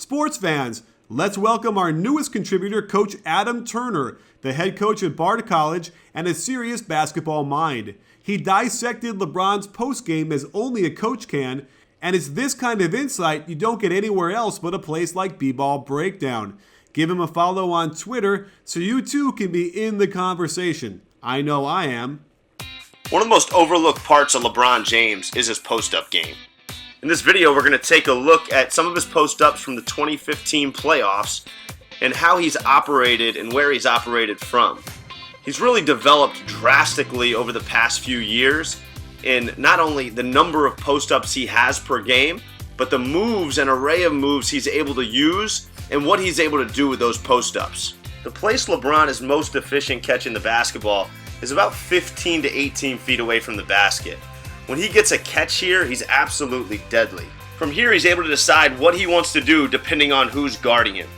Sports fans, let's welcome our newest contributor, Coach Adam Turner, the head coach at Bard College and a serious basketball mind. He dissected LeBron's postgame as only a coach can, and it's this kind of insight you don't get anywhere else but a place like BBallBreakdown. Give him a follow on Twitter so you too can be in the conversation. I know I am. One of the most overlooked parts of LeBron James is his post-up game. In this video, we're going to take a look at some of his post-ups from the 2015 playoffs and how he's operated and where he's operated from. He's really developed drastically over the past few years in not only the number of post-ups he has per game, but the moves and array of moves he's able to use and what he's able to do with those post-ups. The place LeBron is most efficient catching the basketball is about 15 to 18 feet away from the basket. When he gets a catch here, he's absolutely deadly. From here, he's able to decide what he wants to do depending on who's guarding him.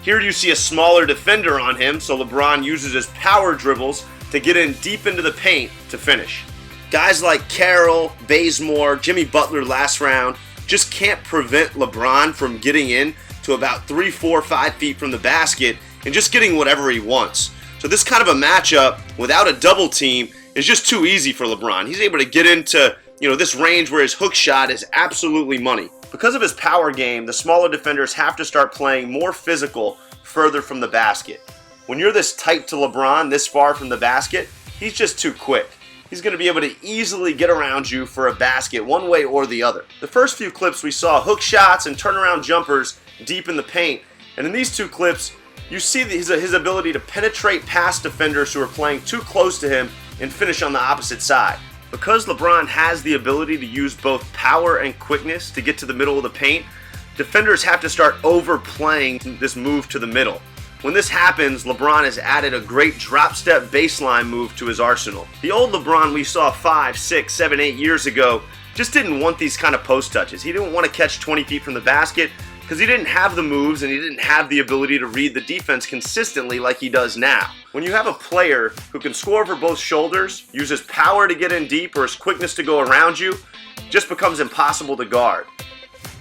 Here you see a smaller defender on him, so LeBron uses his power dribbles to get in deep into the paint to finish. Guys like Carroll, Bazemore, Jimmy Butler last round just can't prevent LeBron from getting in to about 3, 4, 5 feet from the basket and just getting whatever he wants. So this kind of a matchup without a double team is just too easy for LeBron. He's able to get into, this range where his hook shot is absolutely money. Because of his power game, the smaller defenders have to start playing more physical further from the basket. When you're this tight to LeBron, this far from the basket, he's just too quick. He's going to be able to easily get around you for a basket one way or the other. The first few clips we saw hook shots and turnaround jumpers deep in the paint. And in these two clips, you see his ability to penetrate past defenders who are playing too close to him and finish on the opposite side. Because LeBron has the ability to use both power and quickness to get to the middle of the paint, defenders have to start overplaying this move to the middle. When this happens, LeBron has added a great drop-step baseline move to his arsenal. The old LeBron we saw 5, 6, 7, 8 years ago just didn't want these kind of post touches. He didn't want to catch 20 feet from the basket because he didn't have the moves and he didn't have the ability to read the defense consistently like he does now. When you have a player who can score over both shoulders, use his power to get in deep or his quickness to go around you, it just becomes impossible to guard.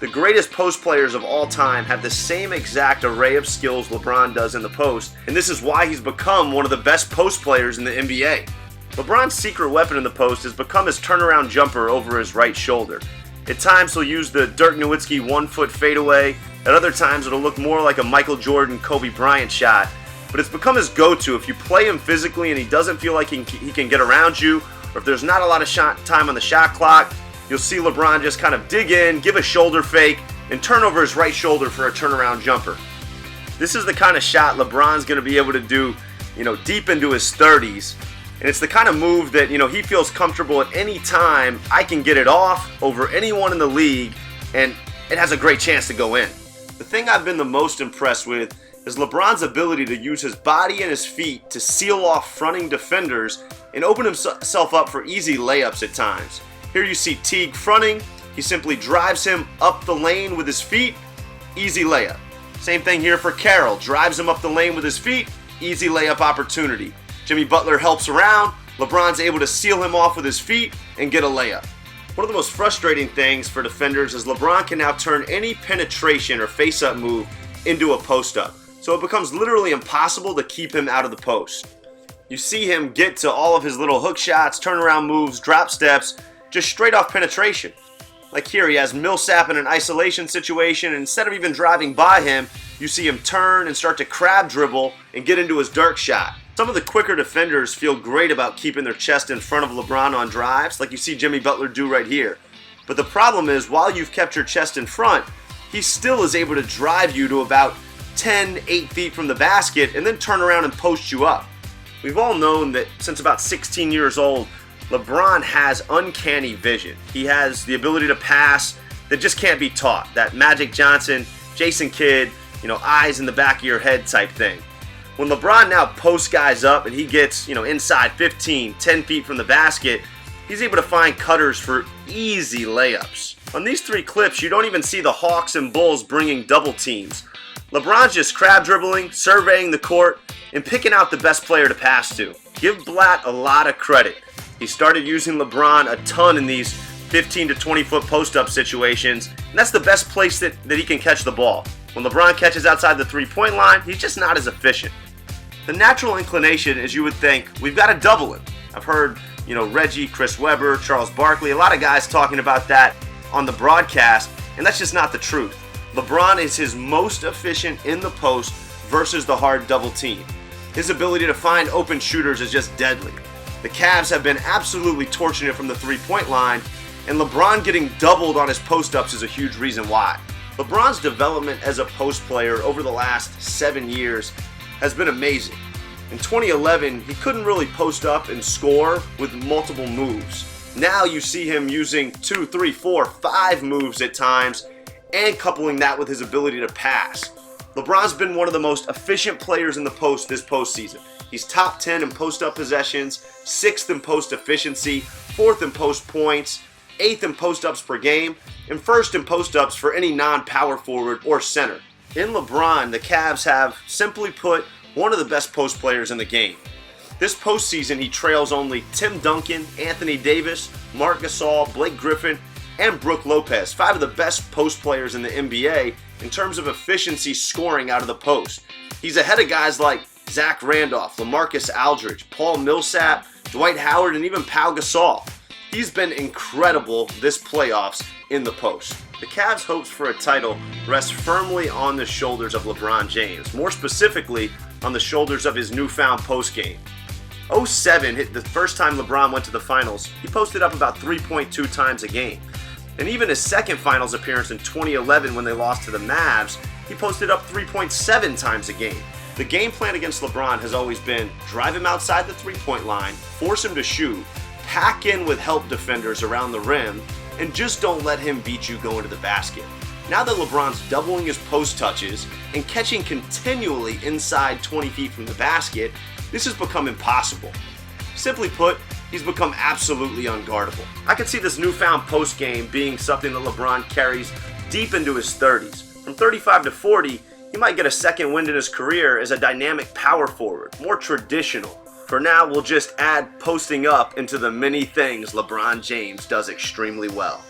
The greatest post players of all time have the same exact array of skills LeBron does in the post, and this is why he's become one of the best post players in the NBA. LeBron's secret weapon in the post has become his turnaround jumper over his right shoulder. At times he'll use the Dirk Nowitzki 1-foot fadeaway. At other times it'll look more like a Michael Jordan, Kobe Bryant shot. But it's become his go-to. If you play him physically and he doesn't feel like he can get around you, or if there's not a lot of time on the shot clock, you'll see LeBron just kind of dig in, give a shoulder fake, and turn over his right shoulder for a turnaround jumper. This is the kind of shot LeBron's going to be able to do, deep into his 30s. And it's the kind of move that, he feels comfortable at any time. I can get it off over anyone in the league, and it has a great chance to go in. The thing I've been the most impressed with is LeBron's ability to use his body and his feet to seal off fronting defenders and open himself up for easy layups at times. Here you see Teague fronting. He simply drives him up the lane with his feet, easy layup. Same thing here for Carroll. Drives him up the lane with his feet, easy layup opportunity. Jimmy Butler helps around, LeBron's able to seal him off with his feet and get a layup. One of the most frustrating things for defenders is LeBron can now turn any penetration or face-up move into a post-up, so it becomes literally impossible to keep him out of the post. You see him get to all of his little hook shots, turnaround moves, drop steps, just straight off penetration. Like here, he has Millsap in an isolation situation, and instead of even driving by him, you see him turn and start to crab dribble and get into his Dirk shot. Some of the quicker defenders feel great about keeping their chest in front of LeBron on drives, like you see Jimmy Butler do right here. But the problem is, while you've kept your chest in front, he still is able to drive you to about 8 feet from the basket and then turn around and post you up. We've all known that since about 16 years old, LeBron has uncanny vision. He has the ability to pass that just can't be taught. That Magic Johnson, Jason Kidd, eyes in the back of your head type thing. When LeBron now posts guys up and he gets, inside 15, 10 feet from the basket, he's able to find cutters for easy layups. On these 3 clips, you don't even see the Hawks and Bulls bringing double teams. LeBron's just crab dribbling, surveying the court, and picking out the best player to pass to. Give Blatt a lot of credit. He started using LeBron a ton in these 15 to 20 foot post-up situations, and that's the best place that he can catch the ball. When LeBron catches outside the three-point line, he's just not as efficient. The natural inclination is you would think, we've got to double him. I've heard, Reggie, Chris Webber, Charles Barkley, a lot of guys talking about that on the broadcast, and that's just not the truth. LeBron is his most efficient in the post versus the hard double team. His ability to find open shooters is just deadly. The Cavs have been absolutely torching it from the three-point line, and LeBron getting doubled on his post-ups is a huge reason why. LeBron's development as a post player over the last 7 years has been amazing. In 2011, he couldn't really post up and score with multiple moves. Now you see him using 2, 3, 4, 5 moves at times and coupling that with his ability to pass. LeBron's been one of the most efficient players in the post this postseason. He's top 10 in post-up possessions, 6th in post efficiency, 4th in post points, 8th in post-ups per game, and 1st in post-ups for any non-power forward or center. In LeBron, the Cavs have, simply put, one of the best post players in the game. This postseason, he trails only Tim Duncan, Anthony Davis, Marc Gasol, Blake Griffin, and Brook Lopez, 5 of the best post players in the NBA in terms of efficiency scoring out of the post. He's ahead of guys like Zach Randolph, LaMarcus Aldridge, Paul Millsap, Dwight Howard, and even Pau Gasol. He's been incredible this playoffs in the post. The Cavs' hopes for a title rest firmly on the shoulders of LeBron James, more specifically on the shoulders of his newfound post game. 07 hit the first time LeBron went to the finals. He posted up about 3.2 times a game. And even his second finals appearance in 2011 when they lost to the Mavs, he posted up 3.7 times a game. The game plan against LeBron has always been drive him outside the three-point line, force him to shoot, pack in with help defenders around the rim, and just don't let him beat you going to the basket. Now that LeBron's doubling his post touches and catching continually inside 20 feet from the basket, this has become impossible. Simply put, he's become absolutely unguardable. I could see this newfound post game being something that LeBron carries deep into his 30s. From 35 to 40, he might get a second wind in his career as a dynamic power forward, more traditional. For now, we'll just add posting up into the many things LeBron James does extremely well.